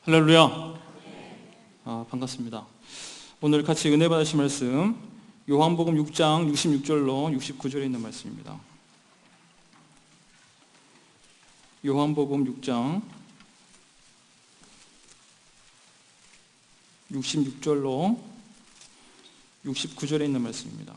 할렐루야. 반갑습니다. 오늘 같이 은혜 받으실 말씀 요한복음 6장 66절로 69절에 있는 말씀입니다. 요한복음 6장 66절로 69절에 있는 말씀입니다.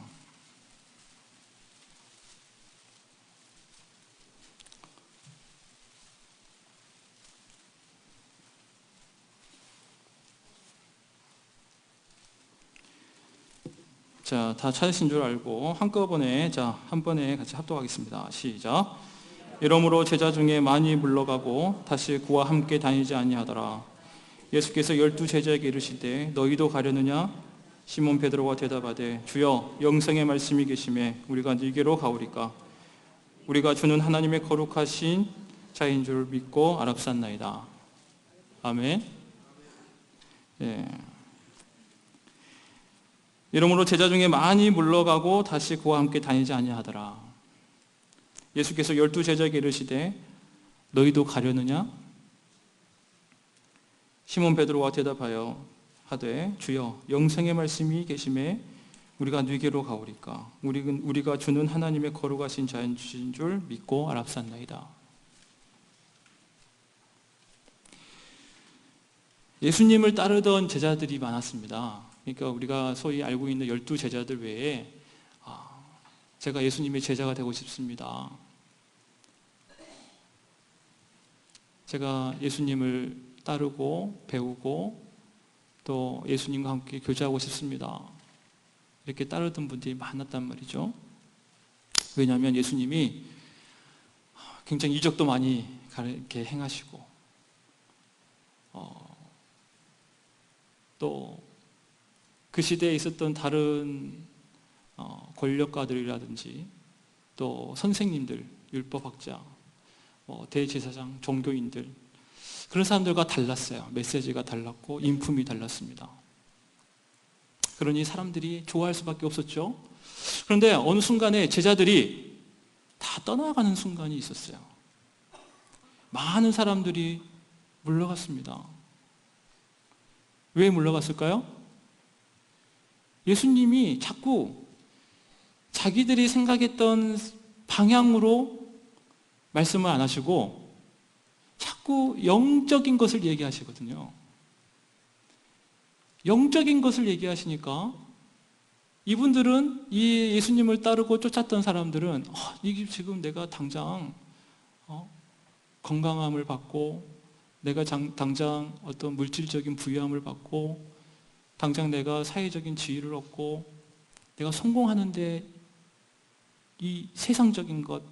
자, 다 찾으신 줄 알고 한꺼번에 한 번에 같이 합독하겠습니다. 시작. 이러므로 제자 중에 많이 물러가고 다시 그와 함께 다니지 아니하더라. 예수께서 12 제자에게 이르시되 너희도 가려느냐? 시몬 베드로가 대답하되 주여 영생의 말씀이 계심에 우리가 네게로 가오리까? 우리가 주는 하나님의 거룩하신 자인 줄 믿고 알았사나이다. 아멘. 예. 이러므로 제자 중에 많이 물러가고 다시 그와 함께 다니지 아니하더라. 예수께서 12 제자에게 이르시되 너희도 가려느냐? 시몬 베드로가 대답하여 하되 주여 영생의 말씀이 계심에 우리가 네게로 가오리까? 우리가 주는 하나님의 거룩하신 자인 줄 믿고 알았사나이다. 예수님을 따르던 제자들이 많았습니다. 그러니까 우리가 소위 알고 있는 12 제자들 외에 제가 예수님의 제자가 되고 싶습니다. 제가 예수님을 따르고 배우고 또 예수님과 함께 교제하고 싶습니다. 이렇게 따르던 분들이 많았단 말이죠. 왜냐하면 예수님이 굉장히 이적도 많이 이렇게 행하시고 또 그 시대에 있었던 다른 권력가들이라든지 또 선생님들, 율법학자, 대제사장, 종교인들 그런 사람들과 달랐어요. 메시지가 달랐고 인품이 달랐습니다. 그러니 사람들이 좋아할 수밖에 없었죠. 그런데 어느 순간에 제자들이 다 떠나가는 순간이 있었어요. 많은 사람들이 물러갔습니다. 왜 물러갔을까요? 예수님이 자꾸 자기들이 생각했던 방향으로 말씀을 안 하시고 자꾸 영적인 것을 얘기하시거든요. 영적인 것을 얘기하시니까 이분들은 이 예수님을 따르고 쫓았던 사람들은 이게 지금 내가 당장 건강함을 받고 내가 당장 어떤 물질적인 부유함을 받고 당장 내가 사회적인 지위를 얻고 내가 성공하는데 이 세상적인 것,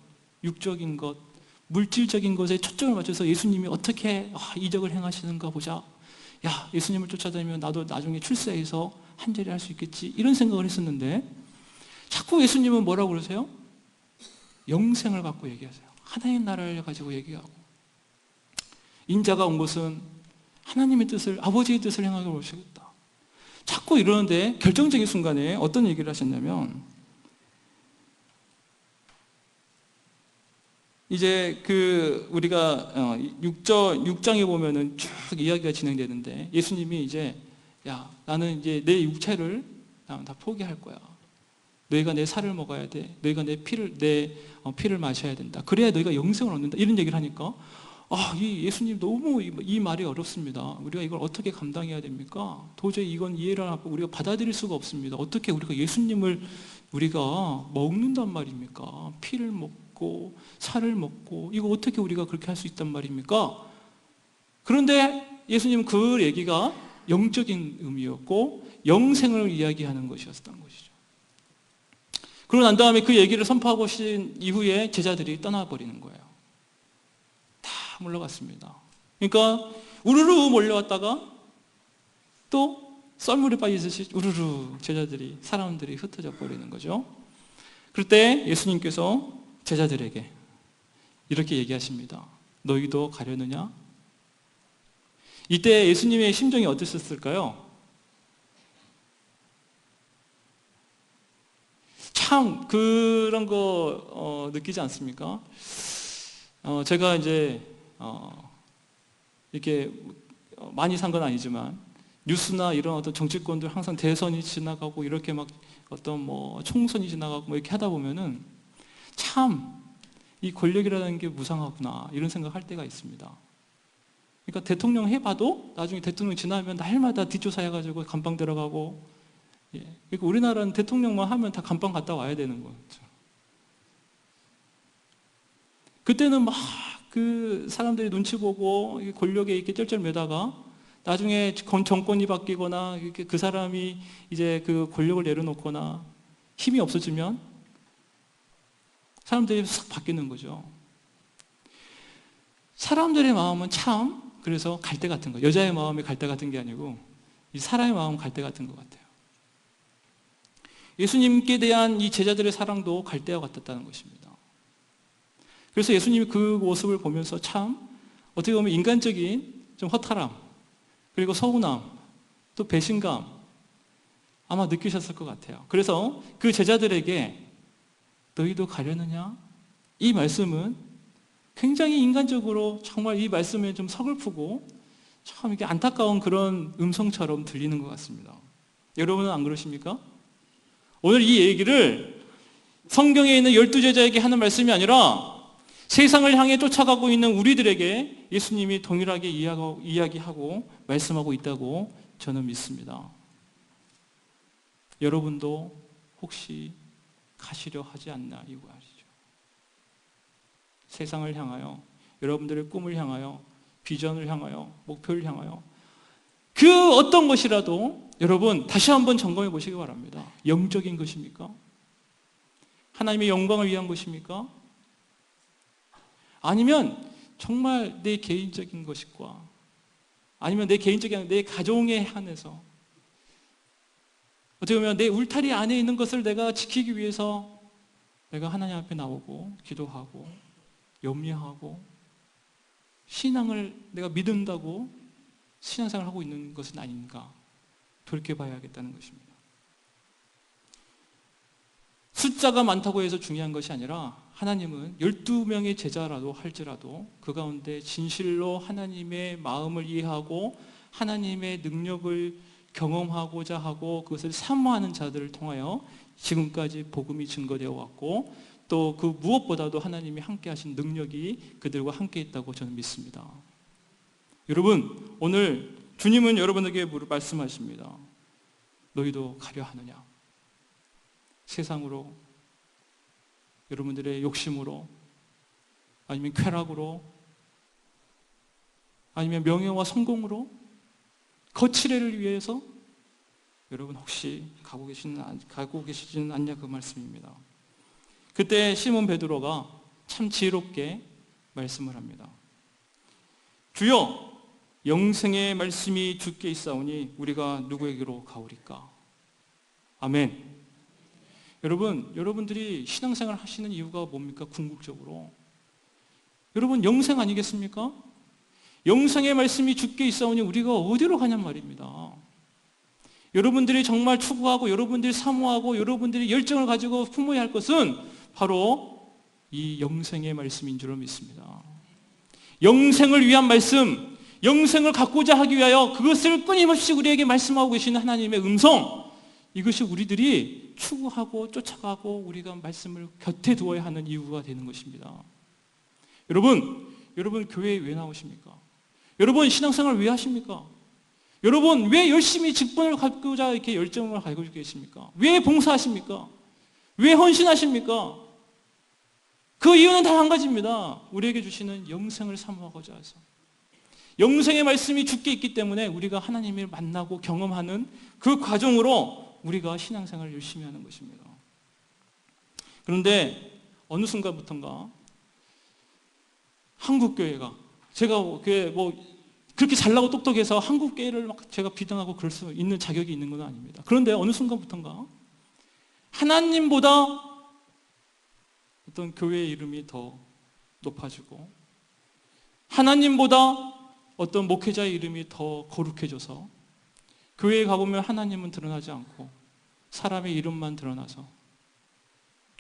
육적인 것, 물질적인 것에 초점을 맞춰서 예수님이 어떻게 이적을 행하시는가 보자. 야, 예수님을 쫓아다니면 나도 나중에 출세해서 한 자리 할 수 있겠지. 이런 생각을 했었는데 자꾸 예수님은 뭐라고 그러세요? 영생을 갖고 얘기하세요. 하나님 나라를 가지고 얘기하고 인자가 온 것은 하나님의 뜻을, 아버지의 뜻을 행하게 오시겠다. 자꾸 이러는데 결정적인 순간에 어떤 얘기를 하셨냐면 이제 우리가 6장에 보면은 쭉 이야기가 진행되는데 예수님이 이제 야, 나는 이제 내 육체를 다 포기할 거야. 너희가 내 살을 먹어야 돼. 너희가 내 피를 마셔야 된다. 그래야 너희가 영생을 얻는다. 이런 얘기를 하니까 이 예수님 너무 이 말이 어렵습니다. 우리가 이걸 어떻게 감당해야 됩니까? 도저히 이건 이해를 하고 우리가 받아들일 수가 없습니다. 어떻게 우리가 예수님을 우리가 먹는단 말입니까? 피를 먹고 살을 먹고 이거 어떻게 우리가 그렇게 할 수 있단 말입니까? 그런데 예수님은 그 얘기가 영적인 의미였고 영생을 이야기하는 것이었던 것이죠. 그러고 난 다음에 그 얘기를 선포하고 신 이후에 제자들이 떠나버리는 거예요. 물러갔습니다. 그러니까 우르르 몰려왔다가 또 썰물에 빠지듯이 우르르 사람들이 흩어져 버리는 거죠. 그럴 때 예수님께서 제자들에게 이렇게 얘기하십니다. 너희도 가려느냐? 이때 예수님의 심정이 어떠셨을까요? 참 그런 거 느끼지 않습니까? 제가 이제 이렇게 많이 산 건 아니지만 뉴스나 이런 어떤 정치권들 항상 대선이 지나가고 이렇게 막 어떤 뭐 총선이 지나가고 뭐 이렇게 하다 보면은 참 이 권력이라는 게 무상하구나 이런 생각할 때가 있습니다. 그러니까 대통령 해봐도 나중에 대통령 지나면 날마다 뒷조사해가지고 감방 들어가고, 예. 그러니까 우리나라는 대통령만 하면 다 감방 갔다 와야 되는 거죠. 그때는 막 그 사람들이 눈치 보고 권력에 이렇게 쩔쩔매다가 나중에 정권이 바뀌거나 그 사람이 이제 그 권력을 내려놓거나 힘이 없어지면 사람들이 싹 바뀌는 거죠. 사람들의 마음은 참 그래서 갈대 같은 거, 여자의 마음이 갈대 같은 게 아니고 이 사람의 마음은 갈대 같은 것 같아요. 예수님께 대한 이 제자들의 사랑도 갈대와 같았다는 것입니다. 그래서 예수님이 그 모습을 보면서 참 어떻게 보면 인간적인 좀 허탈함, 그리고 서운함, 또 배신감 아마 느끼셨을 것 같아요. 그래서 그 제자들에게 너희도 가려느냐? 이 말씀은 굉장히 인간적으로 정말 이 말씀에 좀 서글프고 참 이게 안타까운 그런 음성처럼 들리는 것 같습니다. 여러분은 안 그러십니까? 오늘 이 얘기를 성경에 있는 12제자에게 하는 말씀이 아니라 세상을 향해 쫓아가고 있는 우리들에게 예수님이 동일하게 이야기하고 말씀하고 있다고 저는 믿습니다. 여러분도 혹시 가시려 하지 않나 이거 아시죠? 세상을 향하여, 여러분들의 꿈을 향하여, 비전을 향하여, 목표를 향하여 그 어떤 것이라도 여러분 다시 한번 점검해 보시기 바랍니다. 영적인 것입니까? 하나님의 영광을 위한 것입니까? 아니면 정말 내 개인적인 것과 아니면 내 개인적인 내 가정에 한해서 어떻게 보면 내 울타리 안에 있는 것을 내가 지키기 위해서 내가 하나님 앞에 나오고 기도하고 염려하고 신앙을 내가 믿는다고 신앙생활을 하고 있는 것은 아닌가 돌이켜봐야겠다는 것입니다. 숫자가 많다고 해서 중요한 것이 아니라 하나님은 12명의 제자라도 할지라도 그 가운데 진실로 하나님의 마음을 이해하고 하나님의 능력을 경험하고자 하고 그것을 사모하는 자들을 통하여 지금까지 복음이 증거되어 왔고 또 그 무엇보다도 하나님이 함께 하신 능력이 그들과 함께 있다고 저는 믿습니다. 여러분, 오늘 주님은 여러분에게 말씀하십니다. 너희도 가려 하느냐? 세상으로, 여러분들의 욕심으로, 아니면 쾌락으로, 아니면 명예와 성공으로, 거칠애를 위해서 여러분 혹시 가고 계시지는 않냐 그 말씀입니다. 그때 시몬 베드로가 참 지혜롭게 말씀을 합니다. 주여, 영생의 말씀이 주께 있사오니 우리가 누구에게로 가오리까? 아멘. 여러분들이 신앙생활 하시는 이유가 뭡니까? 궁극적으로 여러분 영생 아니겠습니까? 영생의 말씀이 주께 있사오니 우리가 어디로 가냔 말입니다. 여러분들이 정말 추구하고 여러분들이 사모하고 여러분들이 열정을 가지고 품어야 할 것은 바로 이 영생의 말씀인 줄 믿습니다. 영생을 위한 말씀, 영생을 갖고자 하기 위하여 그것을 끊임없이 우리에게 말씀하고 계시는 하나님의 음성, 이것이 우리들이 추구하고 쫓아가고 우리가 말씀을 곁에 두어야 하는 이유가 되는 것입니다. 여러분 교회에 왜 나오십니까? 여러분 신앙생활 왜 하십니까? 여러분 왜 열심히 직분을 갖고자 이렇게 열정을 가지고 계십니까? 왜 봉사하십니까? 왜 헌신하십니까? 그 이유는 다 한 가지입니다. 우리에게 주시는 영생을 사모하고자 해서. 영생의 말씀이 주께 있기 때문에 우리가 하나님을 만나고 경험하는 그 과정으로 우리가 신앙생활을 열심히 하는 것입니다. 그런데 어느 순간부터인가 한국교회가 제가 그렇게 잘나고 똑똑해서 한국교회를 막 제가 비등하고 그럴 수 있는 자격이 있는 건 아닙니다. 그런데 어느 순간부터인가 하나님보다 어떤 교회의 이름이 더 높아지고 하나님보다 어떤 목회자의 이름이 더 거룩해져서 교회에 가보면 하나님은 드러나지 않고 사람의 이름만 드러나서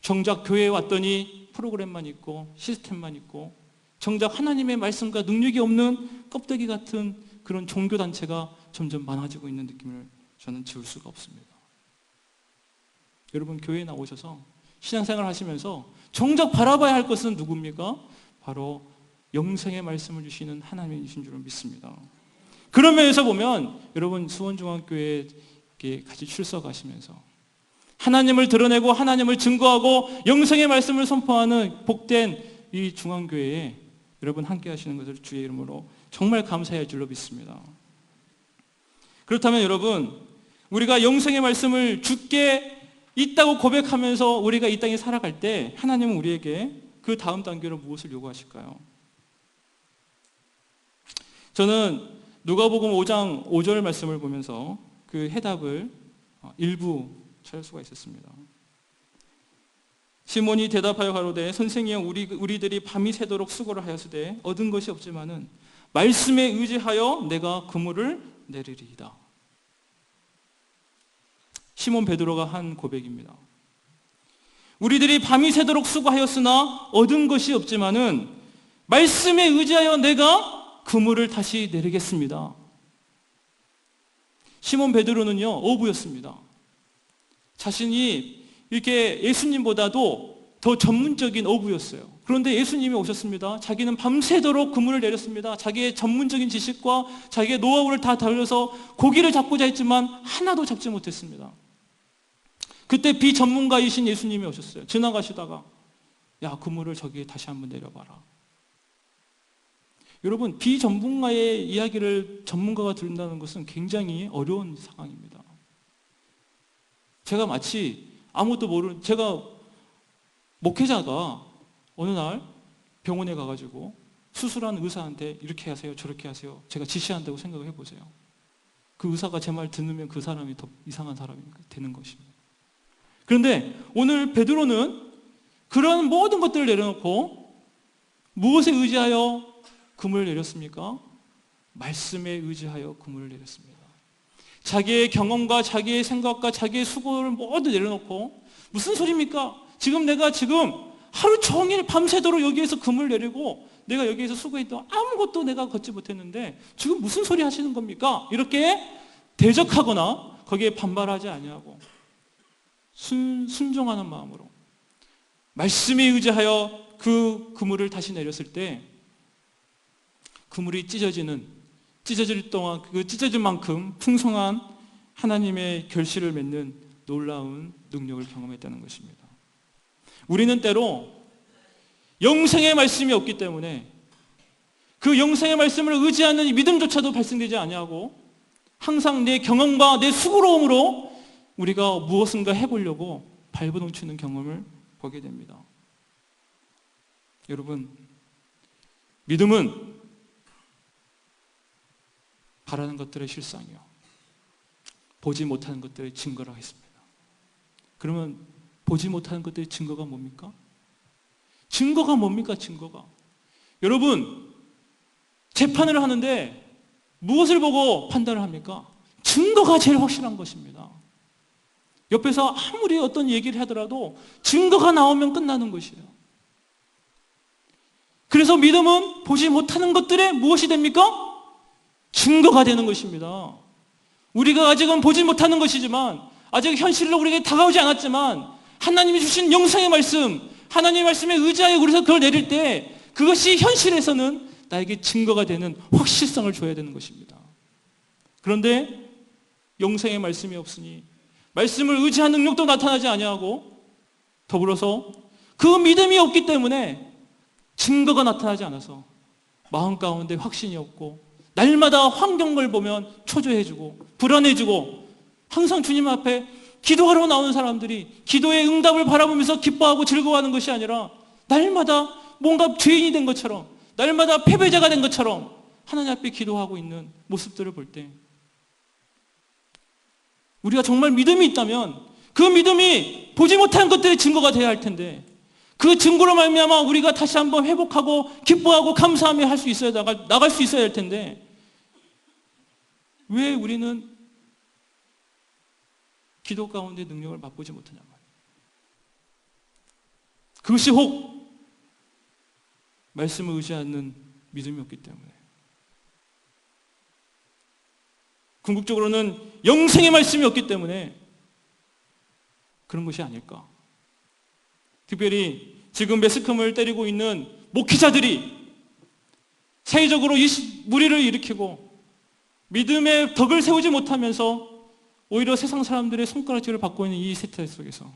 정작 교회에 왔더니 프로그램만 있고 시스템만 있고 정작 하나님의 말씀과 능력이 없는 껍데기 같은 그런 종교단체가 점점 많아지고 있는 느낌을 저는 지울 수가 없습니다. 여러분, 교회에 나오셔서 신앙생활 하시면서 정작 바라봐야 할 것은 누굽니까? 바로 영생의 말씀을 주시는 하나님이신 줄을 믿습니다. 그런 면에서 보면 여러분, 수원중앙교회에 같이 출석하시면서 하나님을 드러내고 하나님을 증거하고 영생의 말씀을 선포하는 복된 이 중앙교회에 여러분 함께 하시는 것을 주의 이름으로 정말 감사할 줄로 믿습니다. 그렇다면 여러분, 우리가 영생의 말씀을 주께 있다고 고백하면서 우리가 이 땅에 살아갈 때 하나님은 우리에게 그 다음 단계로 무엇을 요구하실까요? 저는 누가복음 5장 5절 말씀을 보면서 그 해답을 일부 찾을 수가 있었습니다. 시몬이 대답하여 가로되 선생이여 우리들이 밤이 새도록 수고를 하였으되 얻은 것이 없지만은 말씀에 의지하여 내가 그물을 내리리이다. 시몬 베드로가 한 고백입니다. 우리들이 밤이 새도록 수고하였으나 얻은 것이 없지만은 말씀에 의지하여 내가 그물을 다시 내리겠습니다. 시몬 베드로는요, 어부였습니다. 자신이 이렇게 예수님보다도 더 전문적인 어부였어요. 그런데 예수님이 오셨습니다. 자기는 밤새도록 그물을 내렸습니다. 자기의 전문적인 지식과 자기의 노하우를 다 달려서 고기를 잡고자 했지만 하나도 잡지 못했습니다. 그때 비전문가이신 예수님이 오셨어요. 지나가시다가 야, 그물을 저기에 다시 한번 내려봐라. 여러분, 비전문가의 이야기를 전문가가 들은다는 것은 굉장히 어려운 상황입니다. 제가 마치 아무것도 모르는, 제가 목회자가 어느 날 병원에 가가지고 수술한 의사한테 이렇게 하세요, 저렇게 하세요. 제가 지시한다고 생각을 해보세요. 그 의사가 제 말 듣으면 그 사람이 더 이상한 사람이 되는 것입니다. 그런데 오늘 베드로는 그런 모든 것들을 내려놓고 무엇에 의지하여 그물을 내렸습니까? 말씀에 의지하여 그물을 내렸습니다. 자기의 경험과 자기의 생각과 자기의 수고를 모두 내려놓고 무슨 소리입니까? 내가 하루 종일 밤새도록 여기에서 그물을 내리고 내가 여기에서 수고했던 아무것도 내가 걷지 못했는데 지금 무슨 소리 하시는 겁니까? 이렇게 대적하거나 거기에 반발하지 아니하고 순종하는 마음으로 말씀에 의지하여 그 그물을 다시 내렸을 때 그물이 찢어질 동안 그 찢어질 만큼 풍성한 하나님의 결실을 맺는 놀라운 능력을 경험했다는 것입니다. 우리는 때로 영생의 말씀이 없기 때문에 그 영생의 말씀을 의지하는 믿음조차도 발생되지 아니하고 항상 내 경험과 내 수고로움으로 우리가 무엇인가 해보려고 발버둥치는 경험을 보게 됩니다. 여러분, 믿음은 바라는 것들의 실상이요, 보지 못하는 것들의 증거라 했습니다. 그러면 보지 못하는 것들의 증거가 뭡니까? 증거가 뭡니까? 증거가. 여러분, 재판을 하는데 무엇을 보고 판단을 합니까? 증거가 제일 확실한 것입니다. 옆에서 아무리 어떤 얘기를 하더라도 증거가 나오면 끝나는 것이에요. 그래서 믿음은 보지 못하는 것들의 무엇이 됩니까? 증거가 되는 것입니다. 우리가 아직은 보지 못하는 것이지만, 아직 현실로 우리에게 다가오지 않았지만 하나님이 주신 영생의 말씀, 하나님의 말씀에 의지하여 우리가 그걸 내릴 때 그것이 현실에서는 나에게 증거가 되는 확실성을 줘야 되는 것입니다. 그런데 영생의 말씀이 없으니 말씀을 의지하는 능력도 나타나지 아니하고 더불어서 그 믿음이 없기 때문에 증거가 나타나지 않아서 마음 가운데 확신이 없고 날마다 환경을 보면 초조해지고 불안해지고 항상 주님 앞에 기도하러 나오는 사람들이 기도의 응답을 바라보면서 기뻐하고 즐거워하는 것이 아니라 날마다 뭔가 죄인이 된 것처럼, 날마다 패배자가 된 것처럼 하나님 앞에 기도하고 있는 모습들을 볼 때 우리가 정말 믿음이 있다면 그 믿음이 보지 못한 것들의 증거가 되어야 할 텐데, 그 증거로 말미암아 우리가 다시 한번 회복하고 기뻐하고 감사하며 할 수 있어야 나갈 수 있어야 할 텐데, 왜 우리는 기도 가운데 능력을 맛보지 못하냐 말이에요. 그것이 혹 말씀을 의지하는 믿음이 없기 때문에. 궁극적으로는 영생의 말씀이 없기 때문에 그런 것이 아닐까. 특별히 지금 매스컴을 때리고 있는 목회자들이 사회적으로 무리를 일으키고 믿음의 덕을 세우지 못하면서 오히려 세상 사람들의 손가락질을 받고 있는 이 세태 속에서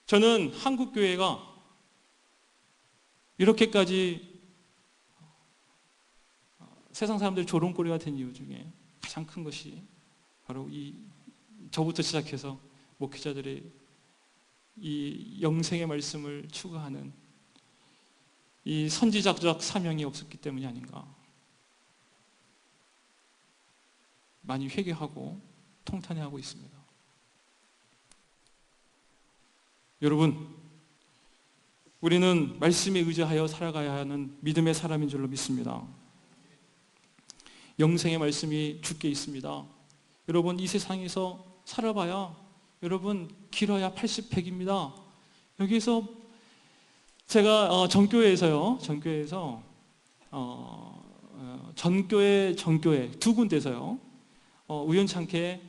저는 한국 교회가 이렇게까지 세상 사람들 조롱거리가 된 이유 중에 가장 큰 것이 바로 저부터 시작해서 목회자들의 이 영생의 말씀을 추구하는 이 선지자적 사명이 없었기 때문이 아닌가. 많이 회개하고 통탄해하고 있습니다. 여러분, 우리는 말씀에 의지하여 살아가야 하는 믿음의 사람인 줄로 믿습니다. 영생의 말씀이 주께 있습니다. 여러분, 이 세상에서 살아봐야 여러분 길어야 80, 100입니다. 여기서 제가 전교회에서 전교회 두 군데서요. 우연찮게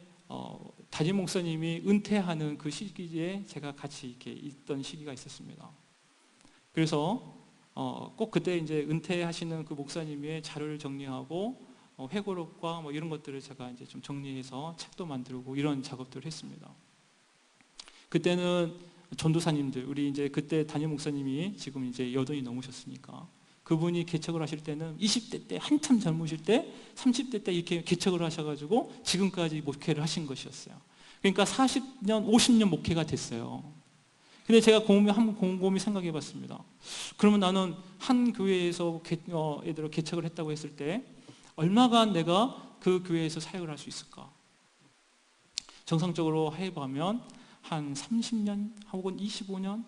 담임 목사님이 은퇴하는 그 시기에 제가 같이 이렇게 있던 시기가 있었습니다. 그래서 꼭 그때 이제 은퇴하시는 그 목사님의 자료를 정리하고 회고록과 뭐 이런 것들을 제가 이제 좀 정리해서 책도 만들고 이런 작업들을 했습니다. 그때는 전도사님들, 우리 이제 그때 담임 목사님이 지금 이제 여든이 넘으셨으니까 그분이 개척을 하실 때는 20대 때 한참 젊으실 때 30대 때 이렇게 개척을 하셔가지고 지금까지 목회를 하신 것이었어요. 그러니까 40년, 50년 목회가 됐어요. 근데 제가 곰곰이 생각해 봤습니다. 그러면 나는 한 교회에서 애들을 개척을 했다고 했을 때 얼마간 내가 그 교회에서 사역을 할 수 있을까? 정상적으로 해보면 한 30년 혹은 25년?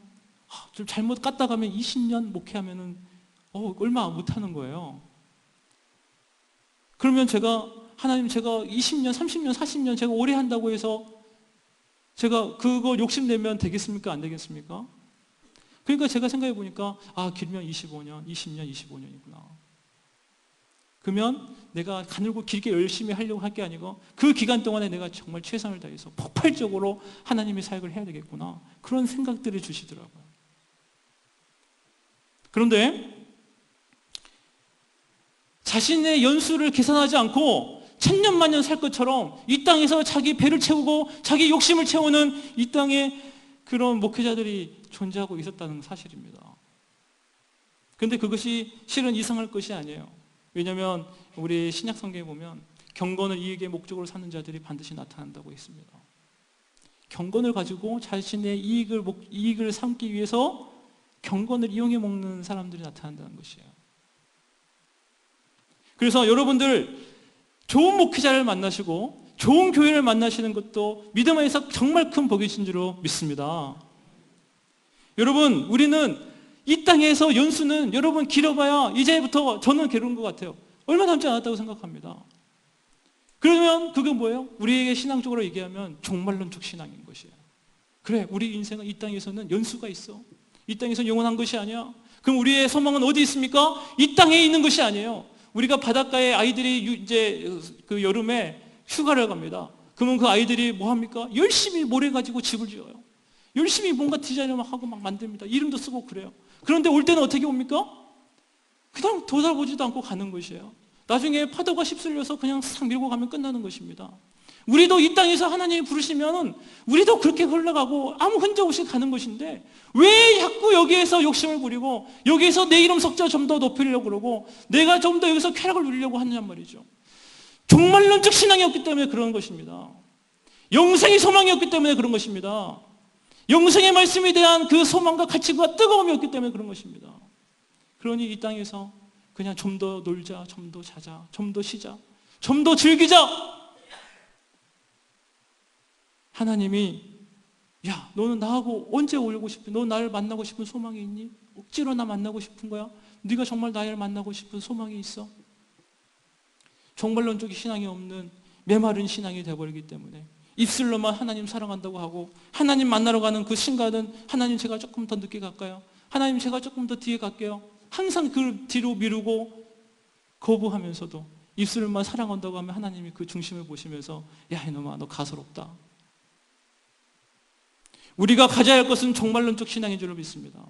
좀 잘못 갔다 가면 20년 목회하면은 얼마 못하는 거예요. 그러면 하나님 제가 20년, 30년, 40년 제가 오래 한다고 해서 제가 그거 욕심내면 되겠습니까? 안 되겠습니까? 그러니까 제가 생각해 보니까 길면 25년, 20년, 25년이구나. 그러면 내가 가늘고 길게 열심히 하려고 할 게 아니고 그 기간 동안에 내가 정말 최선을 다해서 폭발적으로 하나님의 사역을 해야 되겠구나. 그런 생각들을 주시더라고요. 그런데 자신의 연수를 계산하지 않고 천년만년 살 것처럼 이 땅에서 자기 배를 채우고 자기 욕심을 채우는 이 땅에 그런 목회자들이 존재하고 있었다는 사실입니다. 그런데 그것이 실은 이상할 것이 아니에요. 왜냐하면 우리 신약 성경에 보면 경건을 이익의 목적으로 삼는 자들이 반드시 나타난다고 했습니다. 경건을 가지고 자신의 이익을 삼기 위해서 경건을 이용해 먹는 사람들이 나타난다는 것이에요. 그래서 여러분들 좋은 목회자를 만나시고 좋은 교회를 만나시는 것도 믿음 안에서 정말 큰 복이신 줄로 믿습니다. 여러분, 우리는 이 땅에서 연수는 여러분 길어봐야 이제부터 저는 게으른 것 같아요. 얼마 남지 않았다고 생각합니다. 그러면 그게 뭐예요? 우리에게 신앙적으로 얘기하면 종말론적 신앙인 것이에요. 그래, 우리 인생은 이 땅에서는 연수가 있어. 이 땅에서 영원한 것이 아니야. 그럼 우리의 소망은 어디 있습니까? 이 땅에 있는 것이 아니에요. 우리가 바닷가에 아이들이 이제 그 여름에 휴가를 갑니다. 그러면 그 아이들이 뭐 합니까? 열심히 모래 가지고 집을 지어요. 열심히 뭔가 디자인을 막 하고 막 만듭니다. 이름도 쓰고 그래요. 그런데 올 때는 어떻게 옵니까? 그냥 돌아보지도 않고 가는 것이에요. 나중에 파도가 휩쓸려서 그냥 싹 밀고 가면 끝나는 것입니다. 우리도 이 땅에서 하나님이 부르시면 우리도 그렇게 흘러가고 아무 흔적 없이 가는 것인데 왜 자꾸 여기에서 욕심을 부리고 여기에서 내 이름 석자 좀 더 높이려고 그러고 내가 좀 더 여기서 쾌락을 누리려고 하느냐 말이죠. 종말론적 신앙이 없기 때문에 그런 것입니다. 영생의 소망이 없기 때문에 그런 것입니다. 영생의 말씀에 대한 그 소망과 가치가 뜨거움이 없기 때문에 그런 것입니다. 그러니 이 땅에서 그냥 좀 더 놀자, 좀 더 자자, 좀 더 쉬자, 좀 더 즐기자. 하나님이 야, 너는 나하고 언제 오려고 싶어? 너 나를 만나고 싶은 소망이 있니? 억지로 나 만나고 싶은 거야? 네가 정말 나를 만나고 싶은 소망이 있어? 종말론적인 신앙이 없는 메마른 신앙이 되어버리기 때문에 입술로만 하나님 사랑한다고 하고 하나님 만나러 가는 그 순간은 하나님 제가 조금 더 늦게 갈까요? 하나님 제가 조금 더 뒤에 갈게요. 항상 그 뒤로 미루고 거부하면서도 입술만 사랑한다고 하면 하나님이 그 중심을 보시면서 야 이놈아 너 가소롭다. 우리가 가져야 할 것은 종말론적 신앙인 줄로 믿습니다.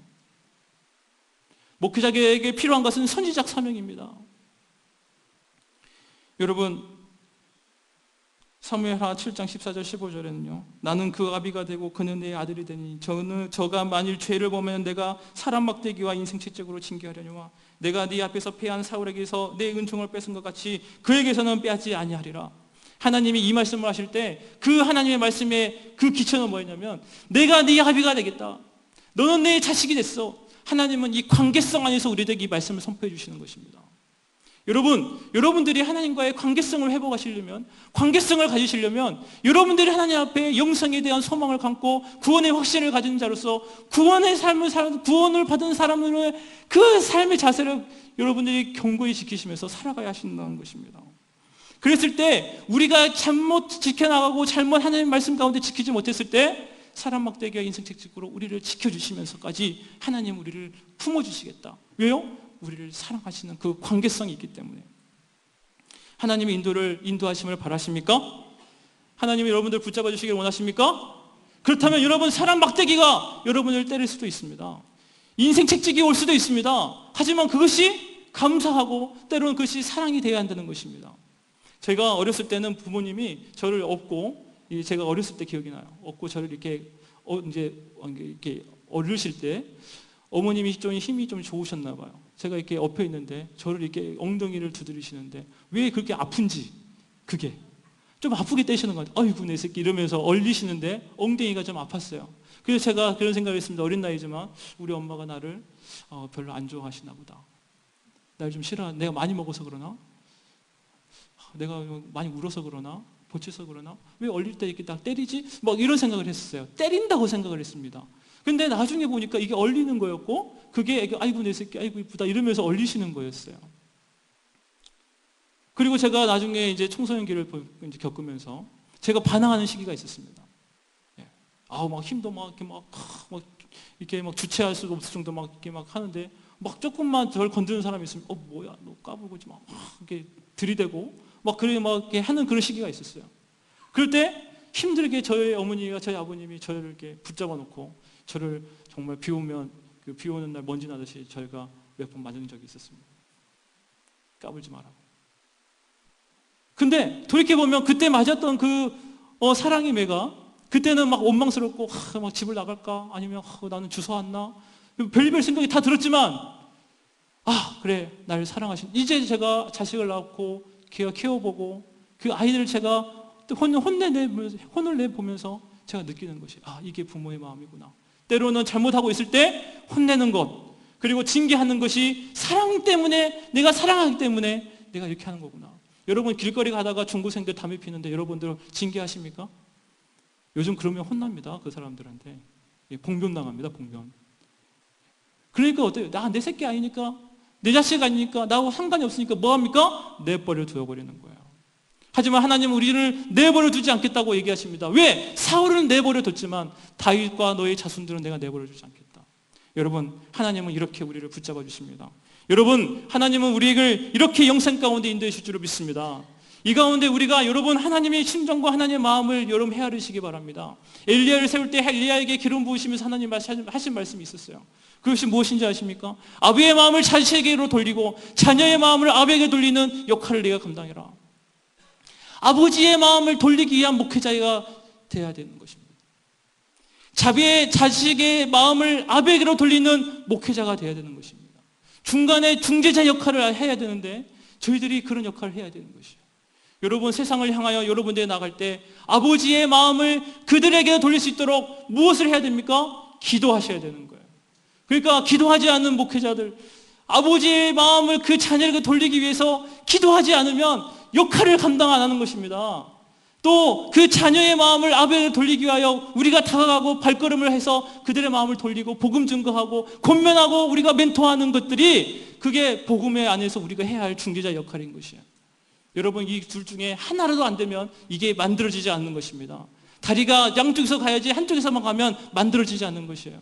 목회자에게 필요한 것은 선지자적 사명입니다. 여러분 사무엘하 7장 14절 15절에는요. 나는 그 아비가 되고 그는 내 아들이 되니 저가 만일 죄를 범하면 내가 사람 막대기와 인생책적으로 징계하려니와 내가 네 앞에서 패한 사울에게서 내 은총을 뺏은 것 같이 그에게서는 빼앗지 아니하리라. 하나님이 이 말씀을 하실 때 그 하나님의 말씀의 그 기초는 뭐였냐면 내가 네 아비가 되겠다. 너는 내 자식이 됐어. 하나님은 이 관계성 안에서 우리에게 이 말씀을 선포해 주시는 것입니다. 여러분들이 하나님과의 관계성을 회복하시려면, 관계성을 가지시려면 여러분들이 하나님 앞에 영생에 대한 소망을 갖고 구원의 확신을 가진 자로서 구원의 삶을 구원을 받은 사람들의 그 삶의 자세를 여러분들이 견고히 지키시면서 살아가야 하신다는 것입니다. 그랬을 때 우리가 잘못 지켜나가고 잘못 하나님의 말씀 가운데 지키지 못했을 때 사람 막대기와 인생 책찍으로 우리를 지켜주시면서까지 하나님 우리를 품어주시겠다. 왜요? 우리를 사랑하시는 그 관계성이 있기 때문에. 하나님의 인도하심을 바라십니까? 하나님이 여러분들 붙잡아 주시길 원하십니까? 그렇다면 여러분 사람 막대기가 여러분을 때릴 수도 있습니다. 인생 책찍이 올 수도 있습니다. 하지만 그것이 감사하고 때로는 그것이 사랑이 되어야 한다는 것입니다. 제가 어렸을 때는 부모님이 저를 업고, 제가 어렸을 때 기억이 나요. 업고 저를 이렇게 어르실 때 어머님이 좀 힘이 좀 좋으셨나 봐요. 제가 이렇게 엎여 있는데 저를 이렇게 엉덩이를 두드리시는데 왜 그렇게 아픈지, 그게 좀 아프게 떼시는 것 같아요. 아이고 내 새끼 이러면서 얼리시는데 엉덩이가 좀 아팠어요. 그래서 제가 그런 생각을 했습니다. 어린 나이지만 우리 엄마가 나를 별로 안 좋아하시나 보다. 나를 좀 싫어하나? 내가 많이 먹어서 그러나? 내가 많이 울어서 그러나? 보채서 그러나? 왜 얼릴 때 이렇게 딱 때리지? 막 이런 생각을 했었어요. 때린다고 생각을 했습니다. 근데 나중에 보니까 이게 얼리는 거였고, 그게 아이고 내 새끼 아이고 이쁘다 이러면서 얼리시는 거였어요. 그리고 제가 나중에 이제 청소년기를 이제 겪으면서 제가 반항하는 시기가 있었습니다. 막 힘도 막 이렇게 막 주체할 수도 없을 정도 막 이렇게 막 하는데 막 조금만 저를 건드는 사람이 있으면 뭐야 너 까불고지 막 이렇게 들이대고 막 이렇게 하는 그런 시기가 있었어요. 그럴 때 힘들게 저희 어머니가 저희 아버님이 저를 이렇게 붙잡아 놓고 저를 정말 비 오면 비 오는 날 먼지 나듯이 저희가 몇 번 맞은 적이 있었습니다. 까불지 말라고. 근데 돌이켜보면 그때 맞았던 그 사랑의 매가 그때는 막 원망스럽고 막 집을 나갈까 아니면 나는 주소 왔나 별의별 생각이 다 들었지만 그래 나를 사랑하신 이제 제가 자식을 낳고 키워보고 그 아이들을 제가 혼을 내보면서 제가 느끼는 것이 이게 부모의 마음이구나. 때로는 잘못하고 있을 때 혼내는 것 그리고 징계하는 것이 사랑 때문에 내가 사랑하기 때문에 내가 이렇게 하는 거구나. 여러분 길거리 가다가 중고생들 담배 피는데 여러분들 징계하십니까? 요즘 그러면 혼납니다. 그 사람들한테. 봉변당합니다. 봉변. 그러니까 어때요? 내 새끼 아니니까 내 자식 아니니까 나하고 상관이 없으니까 뭐합니까? 내버려 두어버리는 거예요. 하지만 하나님은 우리를 내버려 두지 않겠다고 얘기하십니다. 왜? 사울은 내버려 뒀지만 다윗과 너의 자손들은 내가 내버려 두지 않겠다. 여러분 하나님은 이렇게 우리를 붙잡아 주십니다. 여러분 하나님은 우리를 이렇게 영생 가운데 인도해 주실 줄로 믿습니다. 이 가운데 우리가 여러분 하나님의 심정과 하나님의 마음을 여러분 헤아리시기 바랍니다. 엘리야를 세울 때 엘리야에게 기름 부으시면서 하나님 하신 말씀이 있었어요. 그것이 무엇인지 아십니까? 아비의 마음을 자식에게로 돌리고 자녀의 마음을 아비에게 돌리는 역할을 네가 감당해라. 아버지의 마음을 돌리기 위한 목회자가 되어야 되는 것입니다. 자식의 마음을 아비에게로 돌리는 목회자가 되어야 되는 것입니다. 중간에 중재자 역할을 해야 되는데 저희들이 그런 역할을 해야 되는 것이에요. 여러분 세상을 향하여 여러분들이 나갈 때 아버지의 마음을 그들에게 돌릴 수 있도록 무엇을 해야 됩니까? 기도하셔야 되는 거예요. 그러니까 기도하지 않는 목회자들 아버지의 마음을 그 자녀에게 돌리기 위해서 기도하지 않으면 역할을 감당 안 하는 것입니다. 또 그 자녀의 마음을 아버지에게 돌리기 위하여 우리가 다가가고 발걸음을 해서 그들의 마음을 돌리고 복음 증거하고 권면하고 우리가 멘토하는 것들이 그게 복음의 안에서 우리가 해야 할 중재자 역할인 것이에요. 여러분 이 둘 중에 하나라도 안 되면 이게 만들어지지 않는 것입니다. 다리가 양쪽에서 가야지 한쪽에서만 가면 만들어지지 않는 것이에요.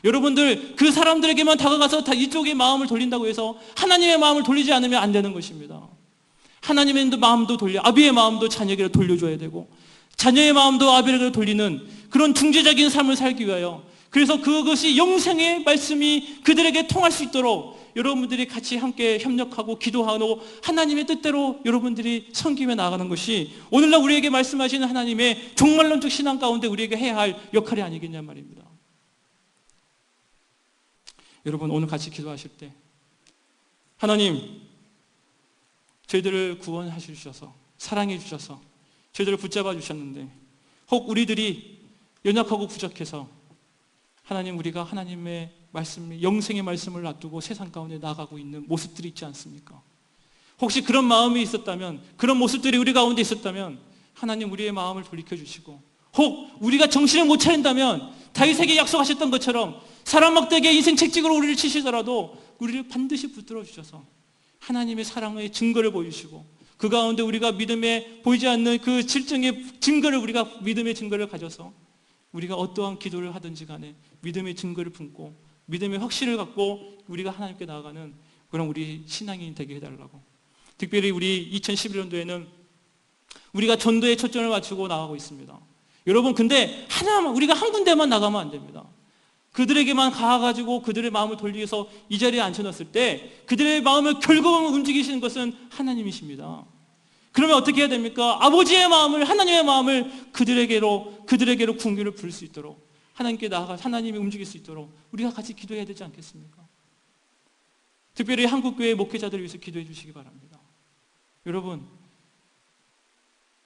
여러분들 그 사람들에게만 다가가서 다 이쪽의 마음을 돌린다고 해서 하나님의 마음을 돌리지 않으면 안 되는 것입니다. 하나님의 마음도 아비의 마음도 자녀에게 돌려줘야 되고, 자녀의 마음도 아비에게 돌리는 그런 중재적인 삶을 살기 위하여, 그래서 그것이 영생의 말씀이 그들에게 통할 수 있도록 여러분들이 같이 함께 협력하고 기도하고 하나님의 뜻대로 여러분들이 섬기며 나아가는 것이 오늘날 우리에게 말씀하시는 하나님의 종말론적 신앙 가운데 우리에게 해야 할 역할이 아니겠냐 말입니다. 여러분, 오늘 같이 기도하실 때 하나님, 저희들을 구원하시 주셔서 사랑해 주셔서 저희들을 붙잡아 주셨는데, 혹 우리들이 연약하고 부족해서 하나님, 우리가 하나님의 말씀, 영생의 말씀을 놔두고 세상 가운데 나가고 있는 모습들이 있지 않습니까? 혹시 그런 마음이 있었다면, 그런 모습들이 우리 가운데 있었다면 하나님, 우리의 마음을 돌이켜 주시고, 혹 우리가 정신을 못 차린다면 다윗에게 약속하셨던 것처럼 사람 막대기에 인생 책찍으로 우리를 치시더라도 우리를 반드시 붙들어 주셔서 하나님의 사랑의 증거를 보여주시고, 그 가운데 우리가 믿음에 보이지 않는 그 실증의 증거를, 우리가 믿음의 증거를 가져서 우리가 어떠한 기도를 하든지 간에 믿음의 증거를 품고 믿음의 확신을 갖고 우리가 하나님께 나아가는 그런 우리 신앙인이 되게 해달라고. 특별히 우리 2011년도에는 우리가 전도에 초점을 맞추고 나가고 있습니다. 여러분, 근데 하나만, 우리가 한 군데만 나가면 안 됩니다. 그들에게만 가가지고 그들의 마음을 돌리기 위해서 이 자리에 앉혀놨을 때 그들의 마음을 결국은 움직이시는 것은 하나님이십니다. 그러면 어떻게 해야 됩니까? 아버지의 마음을, 하나님의 마음을 그들에게로 궁기를 부를 수 있도록, 하나님께 나아가 하나님이 움직일 수 있도록 우리가 같이 기도해야 되지 않겠습니까? 특별히 한국교회 목회자들을 위해서 기도해 주시기 바랍니다. 여러분,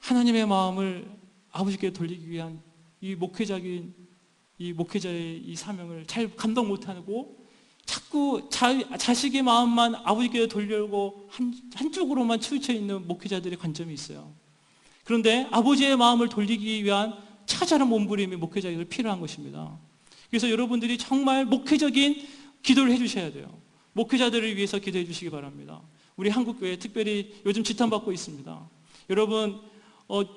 하나님의 마음을 아버지께 돌리기 위한 이 목회자의 이 사명을 잘 감당 못하고 자꾸 자식의 마음만 아버지께 돌려고 한쪽으로만 치우쳐 있는 목회자들의 관점이 있어요. 그런데 아버지의 마음을 돌리기 위한 처절한 몸부림이 목회자에게 필요한 것입니다. 그래서 여러분들이 정말 목회적인 기도를 해주셔야 돼요. 목회자들을 위해서 기도해 주시기 바랍니다. 우리 한국교회 특별히 요즘 지탄받고 있습니다. 여러분,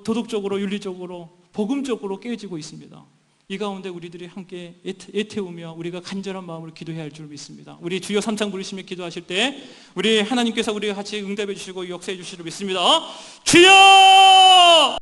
도덕적으로, 윤리적으로, 복음적으로 깨어지고 있습니다. 이 가운데 우리들이 함께 애태우며 우리가 간절한 마음으로 기도해야 할 줄 믿습니다. 우리 주여 삼창 부르시며 기도하실 때 우리 하나님께서 우리가 같이 응답해 주시고 역사해 주시기를 믿습니다. 주여!